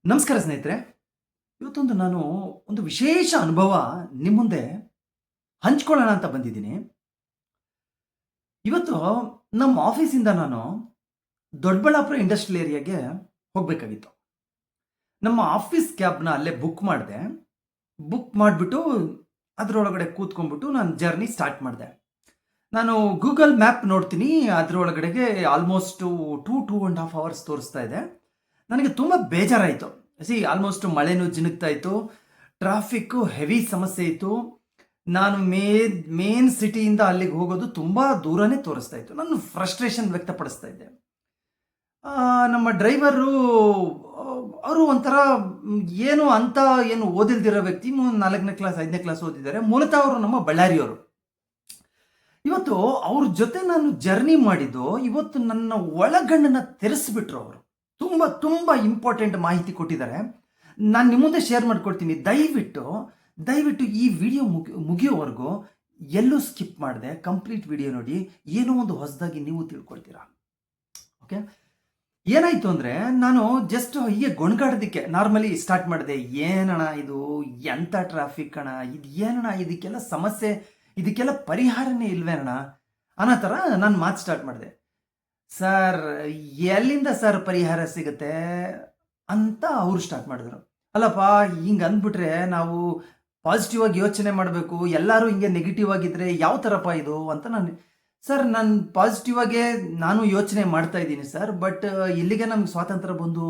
ನಮಸ್ಕಾರ ಸ್ನೇಹಿತರೆ. ಇವತ್ತೊಂದು ನಾನು ಒಂದು ವಿಶೇಷ ಅನುಭವ ನಿಮ್ಮ ಮುಂದೆ ಹಂಚ್ಕೊಳ್ಳೋಣ ಅಂತ ಬಂದಿದ್ದೀನಿ. ಇವತ್ತು ನಮ್ಮ ಆಫೀಸಿಂದ ನಾನು ದೊಡ್ಡಬಳ್ಳಾಪುರ ಇಂಡಸ್ಟ್ರಿಯಲ್ ಏರಿಯಾಗೆ ಹೋಗಬೇಕಾಗಿತ್ತು. ನಮ್ಮ ಆಫೀಸ್ ಕ್ಯಾಬ್ನ ಅಲ್ಲೇ ಬುಕ್ ಮಾಡಿದೆ. ಬುಕ್ ಮಾಡಿಬಿಟ್ಟು ಅದರೊಳಗಡೆ ಕೂತ್ಕೊಂಡ್ಬಿಟ್ಟು ನಾನು ಜರ್ನಿ ಸ್ಟಾರ್ಟ್ ಮಾಡಿದೆ. ನಾನು ಗೂಗಲ್ ಮ್ಯಾಪ್ ನೋಡ್ತೀನಿ, ಅದರೊಳಗಡೆಗೆ ಆಲ್ಮೋಸ್ಟು 2.5 ಅವರ್ಸ್ ತೋರಿಸ್ತಾ ಇದೆ. ನನಗೆ ತುಂಬ ಬೇಜಾರಾಯಿತು. ಆಲ್ಮೋಸ್ಟ್ ಮಳೆನೂ ಜಿನುಗ್ತಾ ಇತ್ತು, ಟ್ರಾಫಿಕ್ಕು ಹೆವಿ ಸಮಸ್ಯೆ ಇತ್ತು. ನಾನು ಮೇನ್ ಸಿಟಿಯಿಂದ ಅಲ್ಲಿಗೆ ಹೋಗೋದು ತುಂಬ ದೂರನೇ ತೋರಿಸ್ತಾ ಇತ್ತು. ನಾನು ಫ್ರಸ್ಟ್ರೇಷನ್ ವ್ಯಕ್ತಪಡಿಸ್ತಾ ಇದ್ದೆ. ನಮ್ಮ ಡ್ರೈವರು ಅವರು ಒಂಥರ ಏನು ಓದಿಲ್ದಿರೋ ವ್ಯಕ್ತಿ, 4ನೇ ಕ್ಲಾಸ್ 5ನೇ ಕ್ಲಾಸ್ ಓದಿದ್ದಾರೆ. ಮೂಲತಃ ಅವರು ನಮ್ಮ ಬಳ್ಳಾರಿಯವರು. ಇವತ್ತು ಅವ್ರ ಜೊತೆ ನಾನು ಜರ್ನಿ ಮಾಡಿದ್ದು, ಇವತ್ತು ನನ್ನ ಒಳಗಣ್ಣನ್ನು ತೆರೆಸಿಬಿಟ್ರು ಅವರು. ತುಂಬ ತುಂಬ ಇಂಪಾರ್ಟೆಂಟ್ ಮಾಹಿತಿ ಕೊಟ್ಟಿದ್ದಾರೆ. ನಾನು ನಿಮ್ಮ ಮುಂದೆ ಶೇರ್ ಮಾಡ್ಕೊಡ್ತೀನಿ. ದಯವಿಟ್ಟು ಈ ವಿಡಿಯೋ ಮುಗಿಯೋವರೆಗೂ ಎಲ್ಲೂ ಸ್ಕಿಪ್ ಮಾಡಿದೆ ಕಂಪ್ಲೀಟ್ ವಿಡಿಯೋ ನೋಡಿ. ಏನೋ ಒಂದು ಹೊಸದಾಗಿ ನೀವು ತಿಳ್ಕೊಳ್ತೀರಾ. ಓಕೆ, ಏನಾಯಿತು ಅಂದರೆ, ನಾನು ಜಸ್ಟ್ ಹೀಗೆ ಗೊಣಗಾಡೋದಕ್ಕೆ ನಾರ್ಮಲಿ ಸ್ಟಾರ್ಟ್ ಮಾಡಿದೆ. ಏನಣ್ಣ ಇದು, ಎಂಥ ಟ್ರಾಫಿಕ್ ಅಣ್ಣ ಇದು, ಏನಣ್ಣ ಇದಕ್ಕೆಲ್ಲ ಸಮಸ್ಯೆ, ಇದಕ್ಕೆಲ್ಲ ಪರಿಹಾರನೇ ಇಲ್ವೇನಣ್ಣ ಅನ್ನೋ ಥರ ನಾನು ಮಾತು ಸ್ಟಾರ್ಟ್ ಮಾಡಿದೆ. ಸರ್, ಎಲ್ಲಿಂದ ಸರ್ ಪರಿಹಾರ ಸಿಗುತ್ತೆ ಅಂತ ಅವರು ಸ್ಟಾರ್ಟ್ ಮಾಡಿದ್ರು. ಅಲ್ಲಪ್ಪ, ಹಿಂಗೆ ಅಂದ್ಬಿಟ್ರೆ ನಾವು ಪಾಸಿಟಿವ್ ಆಗಿ ಯೋಚನೆ ಮಾಡಬೇಕು, ಎಲ್ಲರೂ ಹಿಂಗೆ ನೆಗೆಟಿವ್ ಆಗಿದ್ರೆ ಯಾವ ಥರಪ್ಪ ಇದು ಅಂತ ನಾನು ಪಾಸಿಟಿವ್ ಆಗೇ ನಾನು ಯೋಚನೆ ಮಾಡ್ತಾ ಇದ್ದೀನಿ ಸರ್. ಬಟ್ ಇಲ್ಲಿಗೆ ನಮ್ಗೆ ಸ್ವಾತಂತ್ರ್ಯ ಬಂದು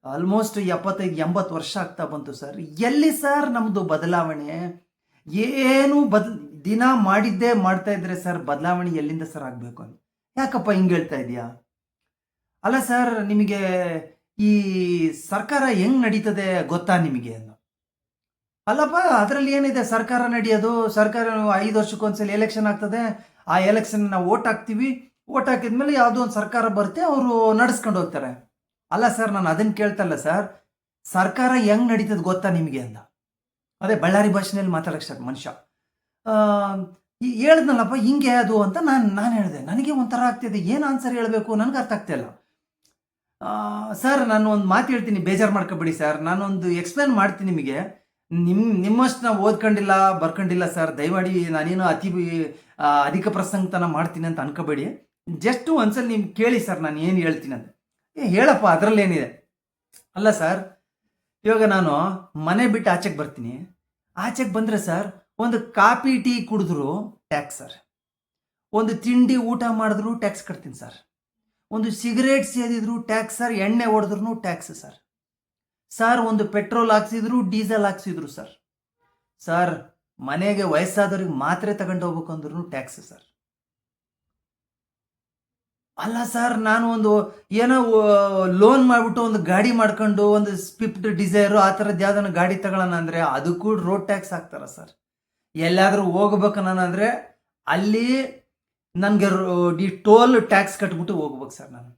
ಆಲ್ಮೋಸ್ಟ್ 75-80 ವರ್ಷ ಆಗ್ತಾ ಬಂತು ಸರ್. ಎಲ್ಲಿ ಸರ್ ನಮ್ಮದು ಬದಲಾವಣೆ? ಏನು ದಿನ ಮಾಡಿದ್ದೇ ಮಾಡ್ತಾ ಇದ್ರೆ ಸರ್, ಬದಲಾವಣೆ ಎಲ್ಲಿಂದ ಸರ್ ಆಗಬೇಕು ಅಂತ. ಯಾಕಪ್ಪ ಹಿಂಗೆ ಹೇಳ್ತಾ ಇದೆಯಾ? ಅಲ್ಲ ಸರ್, ನಿಮಗೆ ಈ ಸರ್ಕಾರ ಹೆಂಗ್ ನಡೀತದೆ ಗೊತ್ತಾ ನಿಮಗೆ? ಅಲ್ಲಪ್ಪ, ಅದರಲ್ಲಿ ಏನಿದೆ, ಸರ್ಕಾರ ನಡೆಯೋದು, ಸರ್ಕಾರ 5 ವರ್ಷಕ್ಕೊಂದ್ಸಲ ಎಲೆಕ್ಷನ್ ಆಗ್ತದೆ, ಆ ಎಲೆಕ್ಷನ್ ನಾವು ಓಟ್ ಹಾಕ್ತೀವಿ, ಓಟ್ ಹಾಕಿದ್ಮೇಲೆ ಯಾವುದೋ ಒಂದು ಸರ್ಕಾರ ಬರುತ್ತೆ, ಅವರು ನಡೆಸ್ಕೊಂಡು ಹೋಗ್ತಾರೆ. ಅಲ್ಲ ಸರ್, ನಾನು ಅದನ್ನು ಕೇಳ್ತಲ್ಲ ಸರ್, ಸರ್ಕಾರ ಹೆಂಗ್ ನಡೀತದೆ ಗೊತ್ತಾ ನಿಮಗೆ ಅಂದ. ಅದೇ ಬಳ್ಳಾರಿ ಭಾಷೆಯಲ್ಲಿ ಮಾತಾಡಕ್ಕೆ ಸ್ಟಾರ್ಟ್ ಮನುಷ್ಯ. ಹೇಳಿದ್ನಲ್ಲಪ್ಪ ಹಿಂಗೆ ಅದು ಅಂತ ನಾನು ಹೇಳಿದೆ. ನನಗೆ ಒಂಥರ ಆಗ್ತಿದೆ, ಏನು ಆನ್ಸರ್ ಹೇಳಬೇಕು ನನಗೆ ಅರ್ಥ ಆಗ್ತಾಯಿಲ್ಲ. ಸರ್, ನಾನು ಒಂದು ಮಾತು ಹೇಳ್ತೀನಿ, ಬೇಜಾರು ಮಾಡ್ಕೊಬೇಡಿ ಸರ್. ನಾನೊಂದು ಎಕ್ಸ್ಪ್ಲೇನ್ ಮಾಡ್ತೀನಿ ನಿಮಗೆ. ನಿಮ್ಮಷ್ಟು ನಾವು ಓದ್ಕೊಂಡಿಲ್ಲ ಬರ್ಕೊಂಡಿಲ್ಲ ಸರ್, ದಯಮಾಡಿ ನಾನೇನು ಅಧಿಕ ಪ್ರಸಂಗತನ ಮಾಡ್ತೀನಿ ಅಂತ ಅನ್ಕೋಬೇಡಿ. ಜಸ್ಟ್ ಒಂದ್ಸಲ ನಿಮ್ಗೆ ಕೇಳಿ ಸರ್ ನಾನು ಏನು ಹೇಳ್ತೀನಿ ಅಂತ. ಹೇಳಪ್ಪ, ಅದರಲ್ಲೇನಿದೆ. ಅಲ್ಲ ಸರ್, ಇವಾಗ ನಾನು ಮನೆ ಬಿಟ್ಟು ಆಚೆಗೆ ಬರ್ತೀನಿ. ಆಚೆಗೆ ಬಂದರೆ ಸರ್, ಒಂದು ಕಾಫಿ ಟೀ ಕುಡಿದ್ರು ಟ್ಯಾಕ್ಸ್ ಸರ್, ಒಂದು ತಿಂಡಿ ಊಟ ಮಾಡಿದ್ರು ಟ್ಯಾಕ್ಸ್ ಕಟ್ತೀನಿ ಸರ್, ಒಂದು ಸಿಗರೇಟ್ ಸೇದಿದ್ರು ಟ್ಯಾಕ್ಸ್ ಸರ್, ಎಣ್ಣೆ ಹೊಡೆದ್ರು ಟ್ಯಾಕ್ಸ್ ಸರ್, ಒಂದು ಪೆಟ್ರೋಲ್ ಹಾಕ್ಸಿದ್ರು ಡೀಸೆಲ್ ಹಾಕ್ಸಿದ್ರು ಸರ್, ಮನೆಗೆ ವಯಸ್ಸಾದವ್ರಿಗೆ ಮಾತ್ರೆ ತಗೊಂಡು ಹೋಗ್ಬೇಕು ಅಂದ್ರೂ ಟ್ಯಾಕ್ಸ್ ಸರ್. ಅಲ್ಲ ಸರ್, ನಾನು ಒಂದು ಏನೋ ಲೋನ್ ಮಾಡಿಬಿಟ್ಟು ಒಂದು ಗಾಡಿ ಮಾಡ್ಕೊಂಡು ಒಂದು ಸ್ವಿಫ್ಟ್ ಡಿಸೈರು ಆ ಥರದ್ದು ಯಾವ್ದಾನ ಗಾಡಿ ತಗೊಳ್ಳೋಣ ಅಂದರೆ ಅದಕ್ಕೂ ರೋಡ್ ಟ್ಯಾಕ್ಸ್ ಹಾಕ್ತಾರ ಸರ್. ಎಲ್ಲಾದರೂ ಹೋಗ್ಬೇಕು ಅಂದರೆ ಅಲ್ಲಿ ನನಗೆ ಟೋಲ್ ಟ್ಯಾಕ್ಸ್ ಕಟ್ಬಿಟ್ಟು ಹೋಗ್ಬೇಕು ಸರ್ ನಾನು.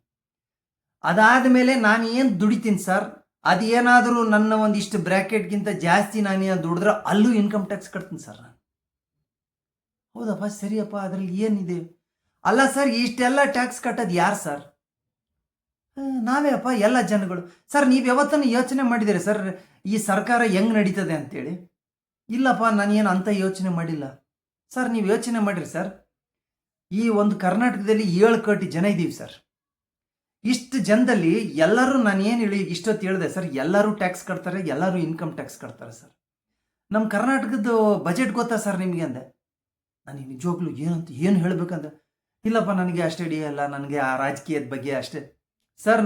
ಅದಾದ ಮೇಲೆ ನಾನು ಏನು ದುಡಿತೀನಿ ಸರ್, ಅದು ಏನಾದರೂ ನನ್ನ ಒಂದಿಷ್ಟು ಬ್ರ್ಯಾಕೆಟ್ಗಿಂತ ಜಾಸ್ತಿ ನಾನು ದುಡಿದ್ರೆ ಅಲ್ಲೂ ಇನ್ಕಮ್ ಟ್ಯಾಕ್ಸ್ ಕಟ್ತೀನಿ ಸರ್ ನಾನು. ಹೌದಪ್ಪ, ಸರಿಯಪ್ಪ, ಅದರಲ್ಲಿ ಏನಿದೆ? ಅಲ್ಲ ಸರ್, ಇಷ್ಟೆಲ್ಲ ಟ್ಯಾಕ್ಸ್ ಕಟ್ಟೋದು ಯಾರು ಸರ್? ನಾವೇ ಅಪ್ಪ, ಎಲ್ಲ ಜನಗಳು. ಸರ್, ನೀವು ಯಾವತ್ತೂ ಯೋಚನೆ ಮಾಡಿದ್ದೀರಿ ಸರ್ ಈ ಸರ್ಕಾರ ಹೆಂಗೆ ನಡೀತದೆ ಅಂತೇಳಿ? ಇಲ್ಲಪ್ಪ, ನಾನೇನು ಅಂತ ಯೋಚನೆ ಮಾಡಿಲ್ಲ ಸರ್. ನೀವು ಯೋಚನೆ ಮಾಡಿರಿ ಸರ್, ಈ ಒಂದು ಕರ್ನಾಟಕದಲ್ಲಿ 7 ಕೋಟಿ ಜನ ಇದ್ದೀವಿ ಸರ್. ಇಷ್ಟು ಜನದಲ್ಲಿ ಎಲ್ಲರೂ, ನಾನು ಏನು ಹೇಳಿ ಇಷ್ಟೊತ್ತು ಹೇಳಿದೆ ಸರ್, ಎಲ್ಲರೂ ಟ್ಯಾಕ್ಸ್ ಕಟ್ತಾರೆ, ಎಲ್ಲರೂ ಇನ್ಕಮ್ ಟ್ಯಾಕ್ಸ್ ಕಟ್ತಾರೆ ಸರ್. ನಮ್ಮ ಕರ್ನಾಟಕದ ಬಜೆಟ್ ಗೊತ್ತಾ ಸರ್ ನಿಮಗೆ ಅಂದೆ. ನನಗೆ ನಿಜವಾಗ್ಲೂ ಏನು ಹೇಳಬೇಕಂದ್ರೆ, ಇಲ್ಲಪ್ಪ ನನಗೆ ಅಷ್ಟೇ ಐಡಿಯಾ ಇಲ್ಲ, ನನಗೆ ಆ ರಾಜಕೀಯದ ಬಗ್ಗೆ ಅಷ್ಟೇ ಸರ್.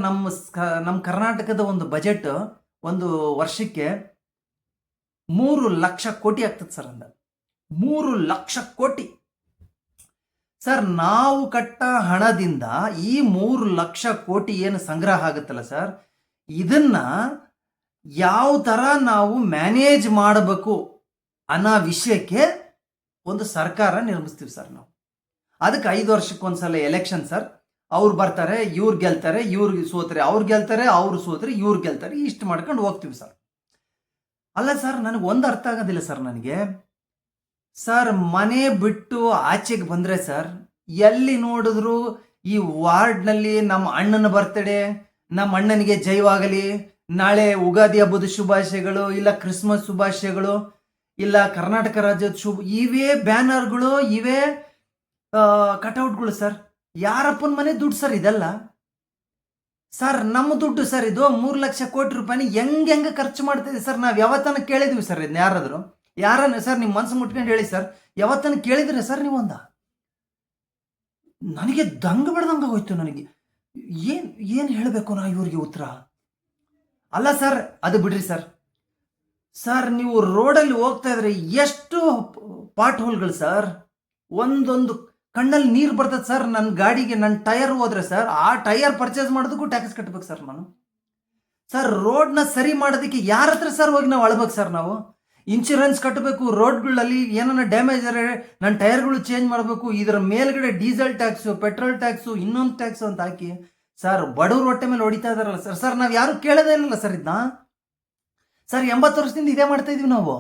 ನಮ್ಮ ಕರ್ನಾಟಕದ ಒಂದು ಬಜೆಟ್ ಒಂದು ವರ್ಷಕ್ಕೆ 3 ಲಕ್ಷ ಕೋಟಿ ಆಗ್ತದೆ ಸರ್. 3 ಲಕ್ಷ ಕೋಟಿ ಸರ್. ನಾವು ಕಟ್ಟ ಹಣದಿಂದ ಈ 3 ಲಕ್ಷ ಕೋಟಿ ಏನು ಸಂಗ್ರಹ ಆಗುತ್ತಲ್ಲ ಸರ್, ಇದನ್ನ ಯಾವ ಥರ ನಾವು ಮ್ಯಾನೇಜ್ ಮಾಡಬೇಕು ಅನ್ನೋ ವಿಷಯಕ್ಕೆ ಒಂದು ಸರ್ಕಾರ ನಿರ್ಮಿಸ್ತೀವಿ ಸರ್ ನಾವು. ಅದಕ್ಕೆ 5 ವರ್ಷಕ್ಕೊಂದ್ಸಲ ಎಲೆಕ್ಷನ್ ಸರ್. ಅವ್ರು ಬರ್ತಾರೆ, ಇವ್ರು ಗೆಲ್ತಾರೆ, ಇವ್ರಿಗೆ ಸೋತ್ರೆ ಅವ್ರು ಗೆಲ್ತಾರೆ, ಅವ್ರು ಸೋತ್ರೆ ಇವ್ರು ಗೆಲ್ತಾರೆ, ಇಷ್ಟು ಮಾಡ್ಕೊಂಡು ಹೋಗ್ತೀವಿ ಸರ್. ಅಲ್ಲ ಸರ್, ನನಗೆ ಒಂದು ಅರ್ಥ ಆಗೋದಿಲ್ಲ ಸರ್ ನನಗೆ. ಸರ್, ಮನೆ ಬಿಟ್ಟು ಆಚೆಗೆ ಬಂದರೆ ಸರ್, ಎಲ್ಲಿ ನೋಡಿದ್ರು ಈ ವಾರ್ಡ್ನಲ್ಲಿ ನಮ್ಮ ಅಣ್ಣನ ಬರ್ತಡೇ, ನಮ್ಮ ಅಣ್ಣನಿಗೆ ಜೈವಾಗಲಿ, ನಾಳೆ ಯುಗಾದಿ ಹಬ್ಬದ ಶುಭಾಶಯಗಳು, ಇಲ್ಲ ಕ್ರಿಸ್ಮಸ್ ಶುಭಾಶಯಗಳು, ಇಲ್ಲ ಕರ್ನಾಟಕ ರಾಜ್ಯದ ಇವೇ ಬ್ಯಾನರ್ಗಳು, ಇವೇ ಕಟೌಟ್ಗಳು ಸರ್. ಯಾರಪ್ಪನ ಮನೆ ದುಡ್ಡು ಸರ್ ಇದೆಲ್ಲ? ಸರ್ ನಮ್ಮ ದುಡ್ಡು ಸರ್ ಇದು. 3 ಲಕ್ಷ ಕೋಟಿ ರೂಪಾಯಿನ ಹೆಂಗೆ ಖರ್ಚು ಮಾಡ್ತಿದ್ವಿ ಸರ್? ನಾವು ಯಾವತ್ತನ ಕೇಳಿದ್ವಿ ಸರ್ ಇದನ್ನ ಯಾರಾದರೂ? ಯಾರನ್ನ ಸರ್ ನಿಮ್ಮ ಮನಸ್ಸು ಮುಟ್ಕೊಂಡು ಹೇಳಿ ಸರ್, ಯಾವತ್ತನ ಕೇಳಿದ್ರೆ ಸರ್ ನೀವು ಒಂದ? ನನಗೆ ದಂಗ ಬಡ್ದಂಗೆ ಹೋಯ್ತು. ನನಗೆ ಏನು ಹೇಳಬೇಕು ನಾ ಇವ್ರಿಗೆ ಉತ್ತರ? ಅಲ್ಲ ಸರ್, ಅದು ಬಿಡ್ರಿ ಸರ್. ಸರ್ ನೀವು ರೋಡಲ್ಲಿ ಹೋಗ್ತಾ ಇದ್ರೆ ಎಷ್ಟು ಪಾಟ್ ಹೋಲ್ಗಳು ಸರ್, ಒಂದೊಂದು ಕಣ್ಣಲ್ಲಿ ನೀರು ಬರ್ತದೆ ಸರ್. ನನ್ನ ಗಾಡಿಗೆ ನನ್ನ ಟೈರ್ ಹೋದ್ರೆ ಸರ್, ಆ ಟೈರ್ ಪರ್ಚೇಸ್ ಮಾಡೋದಕ್ಕೂ ಟ್ಯಾಕ್ಸ್ ಕಟ್ಬೇಕು ಸರ್ ನಾನು. ಸರ್ ರೋಡ್ನ ಸರಿ ಮಾಡೋದಕ್ಕೆ ಯಾರ ಹತ್ರ ಸರ್ ಹೋಗಿ ನಾವು ಅಳ್ಬೇಕು ಸರ್? ನಾವು ಇನ್ಶೂರೆನ್ಸ್ ಕಟ್ಟಬೇಕು, ರೋಡ್ಗಳಲ್ಲಿ ಏನನ್ನ ಡ್ಯಾಮೇಜ್ ಆದರೆ ನನ್ನ ಟೈರ್ಗಳು ಚೇಂಜ್ ಮಾಡಬೇಕು, ಇದರ ಮೇಲ್ಗಡೆ ಡೀಸೆಲ್ ಟ್ಯಾಕ್ಸು, ಪೆಟ್ರೋಲ್ ಟ್ಯಾಕ್ಸು, ಇನ್ನೊಂದು ಟ್ಯಾಕ್ಸು ಅಂತ ಹಾಕಿ ಸರ್ ಬಡವ್ರ ಹೊಟ್ಟೆ ಮೇಲೆ ಹೊಡಿತಾ ಇದಾರಲ್ಲ ಸರ್. ಸರ್ ನಾವು ಯಾರು ಕೇಳೋದೇ ಇಲ್ಲಲ್ಲ ಸರ್ ಇದನ್ನ. ಸರ್ 80 ವರ್ಷದಿಂದ ಇದೇ ಮಾಡ್ತಾ ಇದೀವಿ ನಾವು.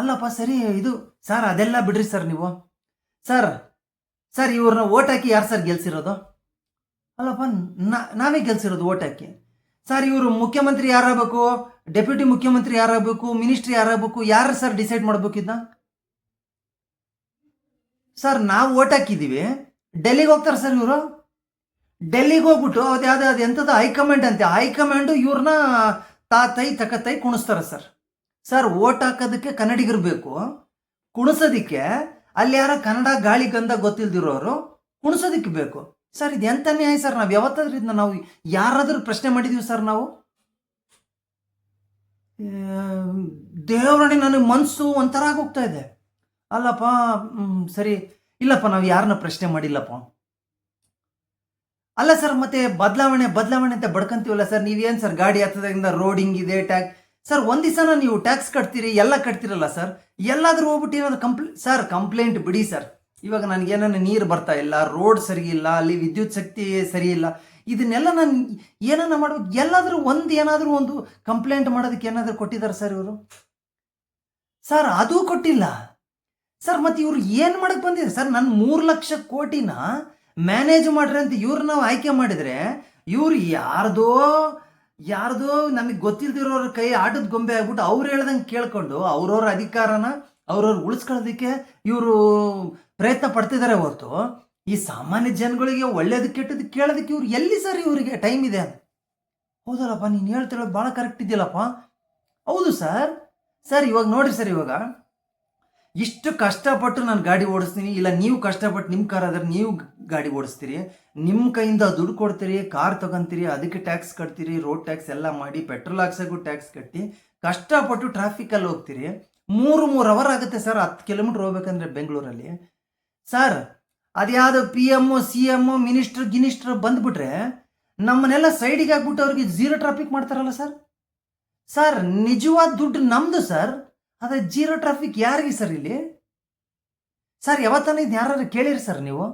ಅಲ್ಲಪ್ಪ ಸರಿ ಇದು ಸರ್, ಅದೆಲ್ಲ ಬಿಡ್ರಿ ಸರ್ ನೀವು. ಸರ್ ಸರ್ ಇವ್ರನ್ನ ಓಟ್ ಹಾಕಿ ಯಾರು ಸರ್ ಗೆಲ್ಸಿರೋದು? ಅಲ್ಲಪ್ಪ ನಾವೇ ಗೆಲ್ಸಿರೋದು ಓಟ್ ಹಾಕಿ. ಸರ್ ಇವರು ಮುಖ್ಯಮಂತ್ರಿ ಯಾರಾಗಬೇಕು, ಡೆಪ್ಯೂಟಿ ಮುಖ್ಯಮಂತ್ರಿ ಯಾರಾಗಬೇಕು, ಮಿನಿಸ್ಟ್ರಿ ಯಾರಾಗಬೇಕು, ಯಾರು ಸರ್ ಡಿಸೈಡ್ ಮಾಡ್ಬೇಕಿದ್ದ? ಸರ್ ನಾವು ಓಟ್ ಹಾಕಿದ್ದೀವಿ, ಡೆಲ್ಲಿಗೆ ಹೋಗ್ತಾರೆ ಸರ್ ಇವರು. ಡೆಲ್ಲಿಗೆ ಹೋಗ್ಬಿಟ್ಟು ಅದು ಎಂಥದ್ದು ಹೈಕಮಾಂಡ್ ಅಂತೆ, ಹೈಕಮಾಂಡು ಇವ್ರನ್ನ ತಾತೈ ತಕತೈ ಕುಣಿಸ್ತಾರೆ ಸರ್. ಸರ್ ಓಟ್ ಹಾಕೋದಕ್ಕೆ ಕನ್ನಡಿಗರು ಬೇಕು, ಕುಣಿಸೋದಿಕ್ಕೆ ಅಲ್ಲಿ ಯಾರ ಕನ್ನಡ ಗಾಳಿ ಗಂಧ ಗೊತ್ತಿಲ್ದಿರೋರು ಕುಣಿಸೋದಿಕ್ಕೆ ಬೇಕು ಸರ್. ಇದು ಎಂಥ ನ್ಯಾಯ ಸರ್? ನಾವು ಯಾವತ್ತಾದ್ರೂ ಇದನ್ನ ನಾವು ಯಾರಾದರೂ ಪ್ರಶ್ನೆ ಮಾಡಿದೀವಿ ಸರ್ ನಾವು? ದೇವರಣಿ ನನಗೆ ಮನಸ್ಸು ಒಂಥರ ಆಗೋಗ್ತಾ ಇದೆ. ಅಲ್ಲಪ್ಪ ಸರಿ ಇಲ್ಲಪ್ಪ, ನಾವು ಯಾರನ್ನ ಪ್ರಶ್ನೆ ಮಾಡಿಲ್ಲಪ್ಪ. ಅಲ್ಲ ಸರ್, ಮತ್ತೆ ಬದಲಾವಣೆ ಅಂತ ಬಡ್ಕಂತೀವಲ್ಲ ಸರ್. ನೀವೇನು ಸರ್ ಗಾಡಿ ಹತ್ತದಿಂದ ರೋಡಿಂಗ್ ಇದೆ, ಟ್ಯಾಕ್ಸ್ ಸರ್. ಒಂದು ದಿವಸನ ನೀವು ಟ್ಯಾಕ್ಸ್ ಕಟ್ತೀರಿ, ಎಲ್ಲ ಕಟ್ತಿರಲ್ಲ ಸರ್. ಎಲ್ಲಾದರೂ ಹೋಗ್ಬಿಟ್ಟು ಏನಾದ್ರು ಕಂಪ್ಲೇಂಟ್ ಬಿಡಿ ಸರ್. ಇವಾಗ ನನಗೇನನ್ನ ನೀರು ಬರ್ತಾ ಇಲ್ಲ, ರೋಡ್ ಸರಿ ಇಲ್ಲ, ಅಲ್ಲಿ ವಿದ್ಯುತ್ ಶಕ್ತಿ ಸರಿ ಇಲ್ಲ, ಇದನ್ನೆಲ್ಲ ನಾನು ಏನನ್ನ ಮಾಡ್ಬೇಕು? ಏನಾದರೂ ಒಂದು ಕಂಪ್ಲೇಂಟ್ ಮಾಡೋದಕ್ಕೆ ಏನಾದರೂ ಕೊಟ್ಟಿದ್ದಾರೆ ಸರ್ ಇವರು? ಸರ್ ಅದು ಕೊಟ್ಟಿಲ್ಲ ಸರ್. ಮತ್ತೆ ಇವ್ರು ಏನು ಮಾಡಕ್ಕೆ ಬಂದಿದೆ ಸರ್? ನನ್ನ 3 ಲಕ್ಷ ಕೋಟಿನ ಮ್ಯಾನೇಜ್ ಮಾಡ್ರಿ ಅಂತ ಇವ್ರು ನಾವು ಆಯ್ಕೆ ಮಾಡಿದರೆ, ಇವ್ರು ಯಾರ್ದೋ ನಮಗೆ ಗೊತ್ತಿಲ್ದಿರೋರ ಕೈ ಆಟದ ಗೊಂಬೆ ಆಗ್ಬಿಟ್ಟು ಅವ್ರು ಹೇಳ್ದಂಗೆ ಕೇಳ್ಕೊಂಡು ಅವ್ರವ್ರ ಅಧಿಕಾರನ ಅವ್ರವ್ರು ಉಳಿಸ್ಕೊಳ್ಳೋದಕ್ಕೆ ಇವರು ಪ್ರಯತ್ನ ಪಡ್ತಿದ್ದಾರೆ ಹೊರತು ಈ ಸಾಮಾನ್ಯ ಜನಗಳಿಗೆ ಒಳ್ಳೇದು ಕೆಟ್ಟದ್ದು ಕೇಳೋದಕ್ಕೆ ಇವ್ರು ಎಲ್ಲಿ ಸರ್ ಇವರಿಗೆ ಟೈಮ್ ಇದೆ? ಹೌದಲ್ಲಪ್ಪ, ನೀನು ಹೇಳ್ತಿರೋದು ಭಾಳ ಕರೆಕ್ಟ್ ಇದೆಯಲ್ಲಪ್ಪ. ಹೌದು ಸರ್. ಸರ್ ಇವಾಗ ನೋಡಿರಿ ಸರ್, ಇವಾಗ ಇಷ್ಟು ಕಷ್ಟಪಟ್ಟು ನಾನು ಗಾಡಿ ಓಡಿಸ್ತೀನಿ, ಇಲ್ಲ ನೀವು ಕಷ್ಟಪಟ್ಟು ನಿಮ್ಮ ಕಾರ್ ಆದರೆ ನೀವು ಗಾಡಿ ಓಡಿಸ್ತೀರಿ, ನಿಮ್ಮ ಕೈಯಿಂದ ದುಡ್ಡು ಕೊಡ್ತೀರಿ, ಕಾರ್ ತಗೊಂತೀರಿ, ಅದಕ್ಕೆ ಟ್ಯಾಕ್ಸ್ ಕಟ್ತೀರಿ, ರೋಡ್ ಟ್ಯಾಕ್ಸ್ ಎಲ್ಲ ಮಾಡಿ, ಪೆಟ್ರೋಲ್ ಹಾಕ್ಸೋಕ್ಕೂ ಟ್ಯಾಕ್ಸ್ ಕಟ್ಟಿ ಕಷ್ಟಪಟ್ಟು ಟ್ರಾಫಿಕಲ್ಲಿ ಹೋಗ್ತೀರಿ. 3 ಅವರ್ ಆಗುತ್ತೆ ಸರ್ 10 ಕಿಲೋಮೀಟ್ರ್ ಹೋಗ್ಬೇಕಂದ್ರೆ ಬೆಂಗಳೂರಲ್ಲಿ. ಸರ್ ಅದ್ಯಾವುದು PM CM ಮಿನಿಸ್ಟ್ರ್ ಬಂದ್ಬಿಟ್ರೆ ನಮ್ಮನ್ನೆಲ್ಲ ಸೈಡಿಗೆ ಹಾಕ್ಬಿಟ್ಟು ಅವ್ರಿಗೆ 0 ಟ್ರಾಫಿಕ್ ಮಾಡ್ತಾರಲ್ಲ ಸರ್. ಸರ್ ನಿಜವಾದ ದುಡ್ಡು ನಮ್ಮದು ಸರ್, ಆದರೆ 0 ಟ್ರಾಫಿಕ್ ಯಾರಿಗೆ ಸರ್ ಇಲ್ಲಿ? ಸರ್ ಯಾವತ್ತಾನ ಇದು ಯಾರು ಕೇಳಿರಿ ಸರ್ ನೀವು?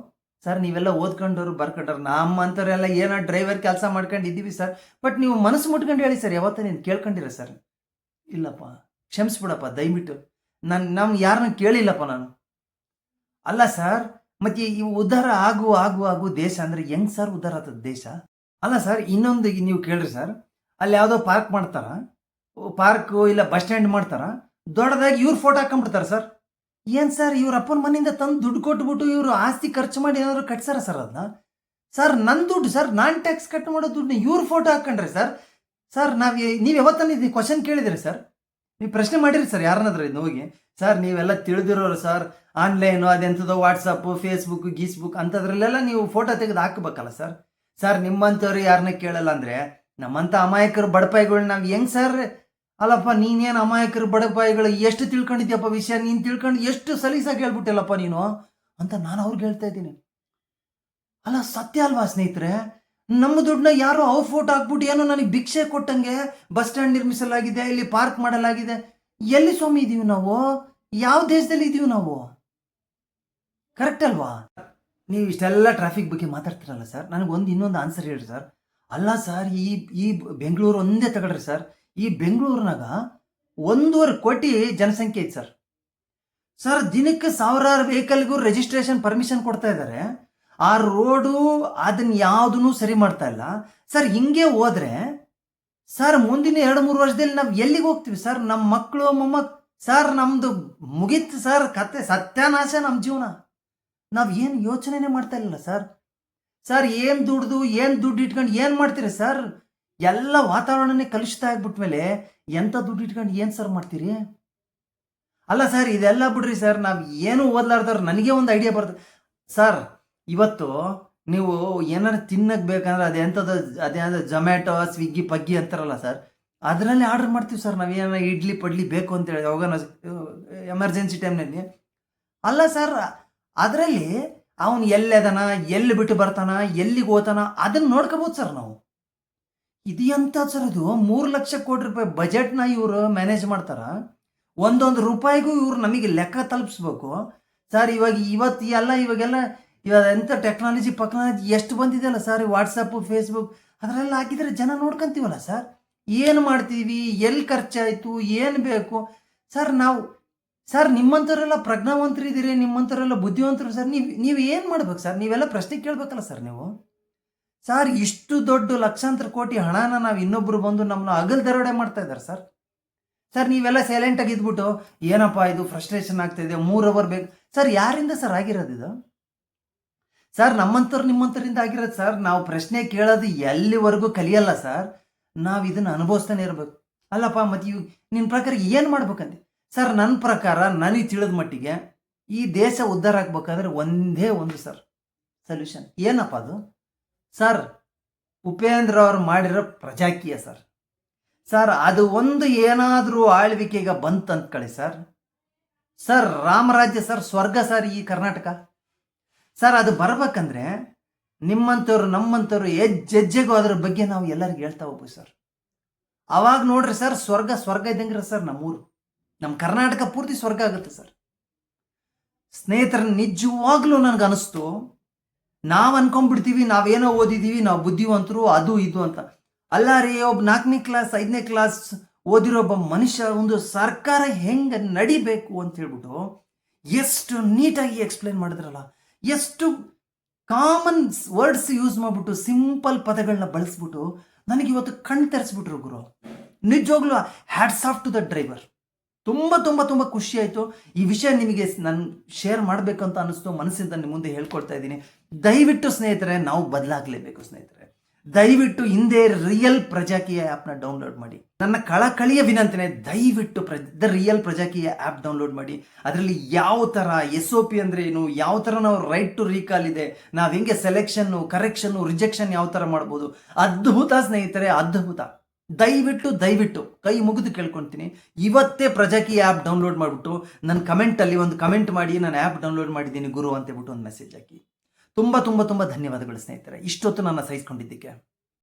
ಸರ್ ನೀವೆಲ್ಲ ಓದ್ಕೊಂಡವ್ರು ಬರ್ಕೊಂಡ್ರು, ನಮ್ಮಂಥವ್ರೆಲ್ಲ ಏನೋ ಡ್ರೈವರ್ ಕೆಲಸ ಮಾಡ್ಕೊಂಡು ಇದ್ದೀವಿ ಸರ್. ಬಟ್ ನೀವು ಮನಸ್ಸು ಮುಟ್ಕೊಂಡು ಹೇಳಿ ಸರ್, ಯಾವತ್ತ ನೀನು ಕೇಳ್ಕೊಂಡಿರ ಸರ್? ಇಲ್ಲಪ್ಪ, ಕ್ಷಮಿಸ್ಬಿಡಪ್ಪ ದಯವಿಟ್ಟು. ನಾನು ಯಾರನ್ನ ಕೇಳಿಲ್ಲಪ್ಪ ನಾನು. ಅಲ್ಲ ಸರ್, ಮತ್ತೆ ಇವು ಉದ್ಧಾರ ಆಗು ದೇಶ ಅಂದರೆ ಹೆಂಗೆ ಸರ್ ಉದ್ಧಾರ ಆಗ್ತದೆ ದೇಶ? ಅಲ್ಲ ಸರ್, ಇನ್ನೊಂದು ನೀವು ಕೇಳ್ರಿ ಸರ್, ಅಲ್ಲಿ ಯಾವುದೋ ಪಾರ್ಕ್ ಮಾಡ್ತಾರ, ಪಾರ್ಕು ಇಲ್ಲ ಬಸ್ ಸ್ಟ್ಯಾಂಡ್ ಮಾಡ್ತಾರ, ದೊಡ್ಡದಾಗಿ ಇವ್ರು ಫೋಟೋ ಹಾಕೊಂಡ್ಬಿಡ್ತಾರೆ ಸರ್. ಏನು ಸರ್, ಇವ್ರ ಅಪ್ಪನ ಮನೆಯಿಂದ ತಂದು ದುಡ್ಡು ಕೊಟ್ಬಿಟ್ಟು ಇವರು ಆಸ್ತಿ ಖರ್ಚು ಮಾಡಿ ಏನಾದ್ರು ಕಟ್ಸಾರ ಸರ್ ಅದನ್ನ? ಸರ್ ನನ್ನ ದುಡ್ಡು ಸರ್, ನಾನು ಟ್ಯಾಕ್ಸ್ ಕಟ್ ಮಾಡೋ ದುಡ್ಡು ಇವ್ರು ಫೋಟೋ ಹಾಕೊಂಡ್ರೆ ಸರ್. ಸರ್ ನೀವು ಯಾವತ್ತನ್ನ ಇದು ಕ್ವಶನ್ ಕೇಳಿದ್ರಿ ಸರ್? ನೀವು ಪ್ರಶ್ನೆ ಮಾಡಿರಿ ಸರ್ ಯಾರನ್ನಾದ್ರೂ ಇದನ್ನ ಹೋಗಿ? ಸರ್ ನೀವೆಲ್ಲ ತಿಳಿದಿರೋರು ಸರ್, ಆನ್ಲೈನು ಅದೆಂಥದ್ದು ವಾಟ್ಸಪ್ಪು ಫೇಸ್ಬುಕ್ ಗೀಸ್ಬುಕ್ ಅಂಥದ್ರಲ್ಲೆಲ್ಲ ನೀವು ಫೋಟೋ ತೆಗೆದು ಹಾಕಬೇಕಲ್ಲ ಸರ್. ಸರ್ ನಿಮ್ಮಂಥವ್ರು ಯಾರನ್ನ ಕೇಳಲ್ಲ ಅಂದರೆ ನಮ್ಮಂಥ ಅಮಾಯಕರು ಬಡಪಾಯಿಗಳು ನಾವು ಹೆಂಗೆ ಸರ್? ಅಲ್ಲಪ್ಪ ನೀನೇನು ಅಮಾಯಕರು ಬಡಪಾಯಿಗಳು ಎಷ್ಟು ತಿಳ್ಕೊಂಡಿದ್ಯಪ್ಪ ವಿಷಯ, ನೀನು ತಿಳ್ಕೊಂಡು ಎಷ್ಟು ಸಲೀಸಾಗಿ ಹೇಳ್ಬಿಟ್ಟಲ್ಲಪ್ಪ ನೀನು ಅಂತ ನಾನು ಅವ್ರಿಗೆ ಹೇಳ್ತಾ ಇದ್ದೀನಿ. ಅಲ್ಲ ಸತ್ಯ ಅಲ್ವಾ ಸ್ನೇಹಿತರೆ? ನಮ್ಮ ದುಡ್ಡನ್ನ ಯಾರೋ ಅವ್ರ ಫೋಟೋ ಹಾಕ್ಬಿಟ್ಟು ಏನೋ ನನಗೆ ಭಿಕ್ಷೆ ಕೊಟ್ಟಂಗೆ ಬಸ್ ಸ್ಟ್ಯಾಂಡ್ ನಿರ್ಮಿಸಲಾಗಿದೆ, ಇಲ್ಲಿ ಪಾರ್ಕ್ ಮಾಡಲಾಗಿದೆ. ಎಲ್ಲಿ ಸ್ವಾಮಿ ಇದೀವಿ ನಾವು? ಯಾವ ದೇಶದಲ್ಲಿ ಇದೀವಿ ನಾವು? ಕರೆಕ್ಟ್ ಅಲ್ವಾ? ನೀವು ಇಷ್ಟೆಲ್ಲ ಟ್ರಾಫಿಕ್ ಬಗ್ಗೆ ಮಾತಾಡ್ತಿರಲ್ಲ ಸರ್, ನನಗೆ ಇನ್ನೊಂದು ಆನ್ಸರ್ ಹೇಳ್ರಿ ಸರ್. ಅಲ್ಲ ಸರ್, ಈ ಬೆಂಗಳೂರು ಒಂದೇ ತಗೊಳ್ರಿ ಸರ್, ಈ ಬೆಂಗಳೂರಿನಾಗ 1.5 ಕೋಟಿ ಜನಸಂಖ್ಯೆ ಐತೆ ಸರ್. ಸರ್ ದಿನಕ್ಕೆ ಸಾವಿರಾರು ವೆಹಿಕಲ್ಗೂ ರಿಜಿಸ್ಟ್ರೇಷನ್ ಪರ್ಮಿಷನ್ ಕೊಡ್ತಾ ಇದ್ದಾರೆ. ಆ ರೋಡು ಅದನ್ನ ಯಾವುದನ್ನು ಸರಿ ಮಾಡ್ತಾ ಇಲ್ಲ ಸರ್. ಹಿಂಗೆ ಹೋದ್ರೆ ಸರ್ ಮುಂದಿನ 2-3 ವರ್ಷದಲ್ಲಿ ನಾವು ಎಲ್ಲಿಗೆ ಹೋಗ್ತೀವಿ ಸರ್? ನಮ್ಮ ಮಕ್ಕಳು ಮೊಮ್ಮಕ್ ಸರ್ ನಮ್ದು ಮುಗೀತು ಸರ್ ಕತೆ, ಸತ್ಯಾನಾಶ ನಮ್ಮ ಜೀವನ. ನಾವು ಏನು ಯೋಚನೆನೇ ಮಾಡ್ತಾ ಇಲ್ಲ ಸರ್. ಸರ್ ಏನು ದುಡ್ಡು ಇಟ್ಕೊಂಡು ಏನು ಮಾಡ್ತೀರಿ ಸರ್? ಎಲ್ಲ ವಾತಾವರಣನೇ ಕಲುಷಿತ ಆಗ್ಬಿಟ್ಮೇಲೆ ಎಂಥ ದುಡ್ಡು ಇಟ್ಕೊಂಡು ಏನು ಸರ್ ಮಾಡ್ತೀರಿ? ಅಲ್ಲ ಸರ್, ಇದೆಲ್ಲ ಬಿಡ್ರಿ ಸರ್, ನಾವು ಏನು ಓದ್ಲಾರ್ದವ್ರು ನನಗೆ ಒಂದು ಐಡಿಯಾ ಬರ್ತದೆ ಸರ್. ಇವತ್ತು ನೀವು ಏನಾರು ತಿನ್ನಕ್ಕೆ ಬೇಕಂದ್ರೆ ಅದೇನೋ ಜೊಮ್ಯಾಟೊ ಸ್ವಿಗ್ಗಿ ಪಗ್ಗಿ ಅಂತಾರಲ್ಲ ಸರ್, ಅದರಲ್ಲಿ ಆರ್ಡರ್ ಮಾಡ್ತೀವಿ ಸರ್. ನಾವು ಏನಾರ ಇಡ್ಲಿ ಪಡ್ಲಿ ಬೇಕು ಅಂತೇಳಿ ಯಾವಾಗ ಎಮರ್ಜೆನ್ಸಿ ಟೈಮ್ನಲ್ಲಿ. ಅಲ್ಲ ಸರ್, ಅದರಲ್ಲಿ ಅವನು ಎಲ್ಲೆದನ, ಎಲ್ಲಿ ಬಿಟ್ಟು ಬರ್ತಾನ, ಎಲ್ಲಿಗೆ ಹೋತಾನ, ಅದನ್ನು ನೋಡ್ಕೋಬೋದು ಸರ್ ನಾವು. ಇದು ಎಂತ ಸರ್? ಇದು 3 ಲಕ್ಷ ಕೋಟಿ ರೂಪಾಯಿ ಬಜೆಟ್ನ ಇವರು ಮ್ಯಾನೇಜ್ ಮಾಡ್ತಾರ. ಒಂದೊಂದು ರೂಪಾಯಿಗೂ ಇವರು ನಮಗೆ ಲೆಕ್ಕ ತಲುಪಿಸ್ಬೇಕು ಸರ್. ಇವಾಗೆಲ್ಲ ಎಂಥ ಟೆಕ್ನಾಲಜಿ ಎಷ್ಟು ಬಂದಿದೆಯಲ್ಲ ಸರ್, ವಾಟ್ಸಪ್ಪು ಫೇಸ್ಬುಕ್ ಅದರೆಲ್ಲ ಹಾಕಿದರೆ ಜನ ನೋಡ್ಕೊಂತೀವಲ್ಲ ಸರ್. ಏನು ಮಾಡ್ತೀವಿ, ಎಲ್ಲಿ ಖರ್ಚಾಯಿತು, ಏನು ಬೇಕು ಸರ್? ಸರ್ ನಿಮ್ಮಂಥವರೆಲ್ಲ ಪ್ರಜ್ಞಾವಂತರು ಇದ್ದೀರಿ, ನಿಮ್ಮಂಥವರೆಲ್ಲ ಬುದ್ಧಿವಂತರು ಸರ್. ನೀವು ಏನು ಮಾಡ್ಬೇಕು ಸರ್? ನೀವೆಲ್ಲ ಪ್ರಶ್ನೆ ಕೇಳಬೇಕಲ್ಲ ಸರ್ ನೀವು. ಸರ್ ಇಷ್ಟು ದೊಡ್ಡ ಲಕ್ಷಾಂತರ ಕೋಟಿ ಹಣನ ನಾವು ಇನ್ನೊಬ್ಬರು ಬಂದು ನಮ್ಮನ್ನ ಅಗಲ್ ದರೋಡೆ ಮಾಡ್ತಾ ಇದ್ದಾರೆ ಸರ್. ಸರ್ ನೀವೆಲ್ಲ ಸೈಲೆಂಟಾಗಿ ಇದ್ಬಿಟ್ಟು ಏನಪ್ಪ ಇದು ಫ್ರಸ್ಟ್ರೇಷನ್ ಆಗ್ತಾಯಿದೆ, 3 ಅವರ್ ಬೇಕು ಸರ್. ಯಾರಿಂದ ಸರ್ ಆಗಿರೋದು ಇದು? ಸರ್ ನಿಮ್ಮಂಥವ್ರಿಂದ ಆಗಿರೋದು ಸರ್. ನಾವು ಪ್ರಶ್ನೆ ಕೇಳೋದು ಎಲ್ಲಿವರೆಗೂ ಕಲಿಯಲ್ಲ ಸರ್, ನಾವು ಇದನ್ನು ಅನುಭವಿಸ್ತಾನೆ ಇರಬೇಕು. ಅಲ್ಲಪ್ಪ ಮತ್ತು ನಿನ್ನ ಪ್ರಕಾರ ಏನು ಮಾಡ್ಬೇಕಂತೆ ಸರ್? ನನ್ನ ಪ್ರಕಾರ ನನಗೆ ತಿಳಿದ ಮಟ್ಟಿಗೆ ಈ ದೇಶ ಉದ್ಧಾರ ಆಗ್ಬೇಕಾದ್ರೆ ಒಂದೇ ಒಂದು ಸರ್ ಸೊಲ್ಯೂಷನ್. ಏನಪ್ಪ ಅದು ಸರ್? ಉಪೇಂದ್ರ ಅವರು ಮಾಡಿರೋ ಪ್ರಜಾಕೀಯ ಸರ್. ಸರ್ ಅದು ಒಂದು ಏನಾದರೂ ಆಳ್ವಿಕೆಗೆ ಬಂತಂತ ಕಳಿ ಸರ್ ರಾಮರಾಜ್ಯ ಸರ್, ಸ್ವರ್ಗ ಸರ್ ಈ ಕರ್ನಾಟಕ. ಸರ್ ಅದು ಬರ್ಬೇಕಂದ್ರೆ ನಿಮ್ಮಂಥವ್ರು ನಮ್ಮಂಥವ್ರು ಹೆಜ್ಜೆಗೂ ಅದ್ರ ಬಗ್ಗೆ ನಾವು ಎಲ್ಲರಿಗೂ ಹೇಳ್ತಾ ಹೋಗ್ಬೋದು ಸರ್. ಅವಾಗ ನೋಡ್ರಿ ಸರ್, ಸ್ವರ್ಗ ಇದ್ದಂಗ್ರಿ ಸರ್. ನಮ್ಮೂರು, ನಮ್ಮ ಕರ್ನಾಟಕ ಪೂರ್ತಿ ಸ್ವರ್ಗ ಆಗುತ್ತೆ ಸರ್. ಸ್ನೇಹಿತರೆ, ನಿಜವಾಗ್ಲೂ ನನಗನ್ನಿಸ್ತು, ನಾವು ಅನ್ಕೊಂಡ್ಬಿಡ್ತೀವಿ ನಾವೇನೋ ಓದಿದ್ದೀವಿ, ನಾವು ಬುದ್ಧಿವಂತರು ಅದು ಇದು ಅಂತ. ಅಲ್ಲ ರೀ, ಒಬ್ಬ 4ನೇ ಕ್ಲಾಸ್ 5ನೇ ಕ್ಲಾಸ್ ಓದಿರೋ ಒಬ್ಬ ಮನುಷ್ಯ ಒಂದು ಸರ್ಕಾರ ಹೆಂಗೆ ನಡಿಬೇಕು ಅಂತ ಹೇಳ್ಬಿಟ್ಟು ಎಷ್ಟು ನೀಟಾಗಿ ಎಕ್ಸ್ಪ್ಲೇನ್ ಮಾಡಿದ್ರಲ್ಲ, ಎಷ್ಟು ಕಾಮನ್ ವರ್ಡ್ಸ್ ಯೂಸ್ ಮಾಡಿಬಿಟ್ಟು ಸಿಂಪಲ್ ಪದಗಳನ್ನ ಬಳಸ್ಬಿಟ್ಟು ನನಗೆ ಇವತ್ತು ಕಣ್ಣು ತೆರೆಸ್ಬಿಟ್ರು ಗುರು. ನಿಜವಾಗ್ಲೂ hats off to the driver. ತುಂಬ ತುಂಬ ತುಂಬ ಖುಷಿ ಆಯಿತು. ಈ ವಿಷಯ ನಿಮಗೆ ನಾನು ಶೇರ್ ಮಾಡಬೇಕಂತ ಅನ್ನಿಸ್ತು, ಮನಸ್ಸಿಂದ ನಿಮ್ಮ ಮುಂದೆ ಹೇಳ್ಕೊಳ್ತಾ ಇದ್ದೀನಿ. ದಯವಿಟ್ಟು ಸ್ನೇಹಿತರೆ, ನಾವು ಬದಲಾಗಲೇಬೇಕು ಸ್ನೇಹಿತರೆ. ದಯವಿಟ್ಟು ಹಿಂದೆ ರಿಯಲ್ ಪ್ರಜಾಕೀಯ ಆ್ಯಪ್ನ ಡೌನ್ಲೋಡ್ ಮಾಡಿ. ನನ್ನ ಕಳಕಳಿಯ ವಿನಂತಿನೇ, ದಯವಿಟ್ಟು the real Prajaakeeya app download ಮಾಡಿ. ಅದರಲ್ಲಿ ಯಾವ ಥರ SOP ಅಂದರೆ ಏನು, ಯಾವ ಥರ ನಾವು ರೈಟ್ ಟು ರೀಕಾಲ್ ಇದೆ, ನಾವು ಹೆಂಗೆ ಸೆಲೆಕ್ಷನ್ನು, ಕರೆಕ್ಷನ್ನು, ರಿಜೆಕ್ಷನ್ ಯಾವ ಥರ ಮಾಡ್ಬೋದು, ಅದ್ಭುತ ಸ್ನೇಹಿತರೆ, ಅದ್ಭುತ. ದಯವಿಟ್ಟು ಕೈ ಮುಗಿದು ಕೇಳ್ಕೊಳ್ತೀನಿ, ಇವತ್ತೇ ಪ್ರಜಾಕೀಯ ಆ್ಯಪ್ ಡೌನ್ಲೋಡ್ ಮಾಡಿಬಿಟ್ಟು ನನ್ನ ಕಮೆಂಟಲ್ಲಿ ಒಂದು ಕಮೆಂಟ್ ಮಾಡಿ, ನಾನು ಆ್ಯಪ್ ಡೌನ್ಲೋಡ್ ಮಾಡಿದ್ದೀನಿ ಗುರು ಅಂತೇಳ್ಬಿಟ್ಟು ಒಂದು ಮೆಸೇಜ್ ಹಾಕಿ. ತುಂಬ ತುಂಬ ತುಂಬ ಧನ್ಯವಾದಗಳು ಸ್ನೇಹಿತರೆ, ಇಷ್ಟೊತ್ತು ನನ್ನ ಸಹಿಸ್ಕೊಂಡಿದ್ದಕ್ಕೆ.